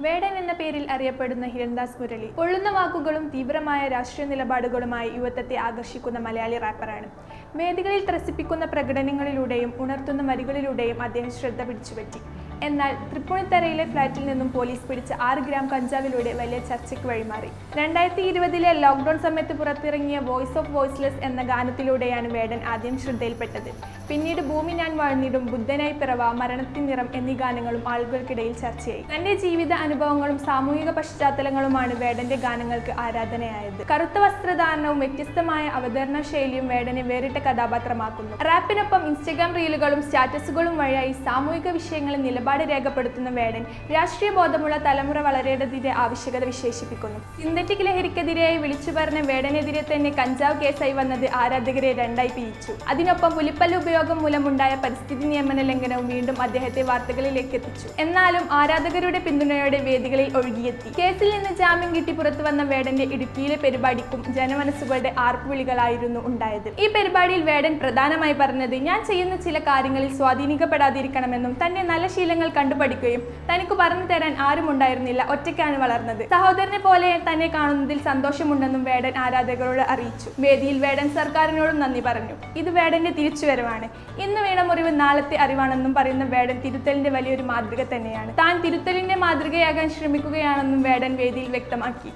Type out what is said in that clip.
വേടൻ എന്ന പേരിൽ അറിയപ്പെടുന്ന ഹിരൺദാസ് മുരളി പൊള്ളുന്ന വാക്കുകളും തീവ്രമായ രാഷ്ട്രീയ നിലപാടുകളുമായി യുവത്വത്തെ ആകർഷിക്കുന്ന മലയാളി റാപ്പറാണ്. വേദികളിൽ ത്രസിപ്പിക്കുന്ന പ്രകടനങ്ങളിലൂടെയും ഉണർത്തുന്ന വരികളിലൂടെയും അദ്ദേഹം ശ്രദ്ധ പിടിച്ചുപറ്റി. എന്നാൽ തൃപ്പൂണിത്തറയിലെ ഫ്ളാറ്റിൽ നിന്നും പോലീസ് പിടിച്ച 6 ഗ്രാം കഞ്ചാവിലൂടെ വലിയ ചർച്ചയ്ക്ക് വഴിമാറി. 2020 ലോക്ക്ഡൌൺ സമയത്ത് പുറത്തിറങ്ങിയ വോയിസ് ഓഫ് വോയിസ്ലെസ് എന്ന ഗാനത്തിലൂടെയാണ് വേടൻ ആദ്യം ശ്രദ്ധയിൽപ്പെട്ടത്. പിന്നീട് ഭൂമി ഞാൻ വാഴ്ന്നിടും, ബുദ്ധനായി പിറവ, മരണത്തിൻ നിറം എന്നീ ഗാനങ്ങളും ആളുകൾക്കിടയിൽ ചർച്ചയായി. തന്റെ ജീവിത അനുഭവങ്ങളും സാമൂഹിക പശ്ചാത്തലങ്ങളുമാണ് വേടന്റെ ഗാനങ്ങൾക്ക് ആരാധനയായത്. കറുത്ത വസ്ത്രധാരണവും വ്യത്യസ്തമായ അവതരണ ശൈലിയും വേടനെ വേറിട്ട കഥാപാത്രമാക്കുന്നു. റാപ്പിനൊപ്പം ഇൻസ്റ്റഗ്രാം റീലുകളും സ്റ്റാറ്റസുകളും വഴിയായി സാമൂഹിക വിഷയങ്ങളിൽ നിലപാട് രേഖപ്പെടുത്തുന്ന വേടൻ രാഷ്ട്രീയ ബോധമുള്ള തലമുറ വളരേണ്ടതിന്റെ ആവശ്യകത വിശേഷിപ്പിക്കുന്നു. സിന്തറ്റിക് ലഹരിക്കെതിരെയായി വിളിച്ചു പറഞ്ഞ വേടനെതിരെ തന്നെ കഞ്ചാവ് കേസായി വന്നത് ആരാധകരെ രണ്ടായി പിരിച്ചു. അതിനൊപ്പം പുലിപ്പല്ല് ഉപയോഗം മൂലമുണ്ടായ പരിസ്ഥിതി നിയമന ലംഘനവും വീണ്ടും അദ്ദേഹത്തെ വാർത്തകളിലേക്ക് എത്തിച്ചു. എന്നാലും ആരാധകരുടെ പിന്തുണയോടെ വേദികളിൽ ഒഴുകിയെത്തി. കേസിൽ നിന്ന് ജാമ്യം കിട്ടി പുറത്തു വന്ന വേടന്റെ ഇടുക്കിയിലെ പരിപാടിക്കും ജനമനസ്സുകളുടെ ആർപ്പുവിളികളായിരുന്നു ഉണ്ടായത്. ഈ പരിപാടിയിൽ വേടൻ പ്രധാനമായി പറഞ്ഞത്, ഞാൻ ചെയ്യുന്ന ചില കാര്യങ്ങളിൽ സ്വാധീനിക്കപ്പെടാതിരിക്കണമെന്നും തന്റെ നല്ല ശീലങ്ങൾ കണ്ടുപഠിക്കുകയും തനിക്ക് പറഞ്ഞു തരാൻ ആരും ഉണ്ടായിരുന്നില്ല, ഒറ്റയ്ക്കാണ് വളർന്നത്, സഹോദരനെ പോലെ തന്നെ കാണുന്നതിൽ സന്തോഷമുണ്ടെന്നും വേടൻ ആരാധകരോട് അറിയിച്ചു. വേദിയിൽ വേടൻ സർക്കാരിനോടും നന്ദി പറഞ്ഞു. ഇത് വേടന്റെ തിരിച്ചുവരവാണ്. ഇന്ന് വീണ മുറിവ് നാളത്തെ അറിവാണെന്നും പറയുന്ന വേടൻ തിരുത്തലിന്റെ വലിയൊരു മാതൃക തന്നെയാണ്. താൻ തിരുത്തലിന്റെ മാതൃകയാകാൻ ശ്രമിക്കുകയാണെന്നും വേടൻ വേദിയിൽ വ്യക്തമാക്കി.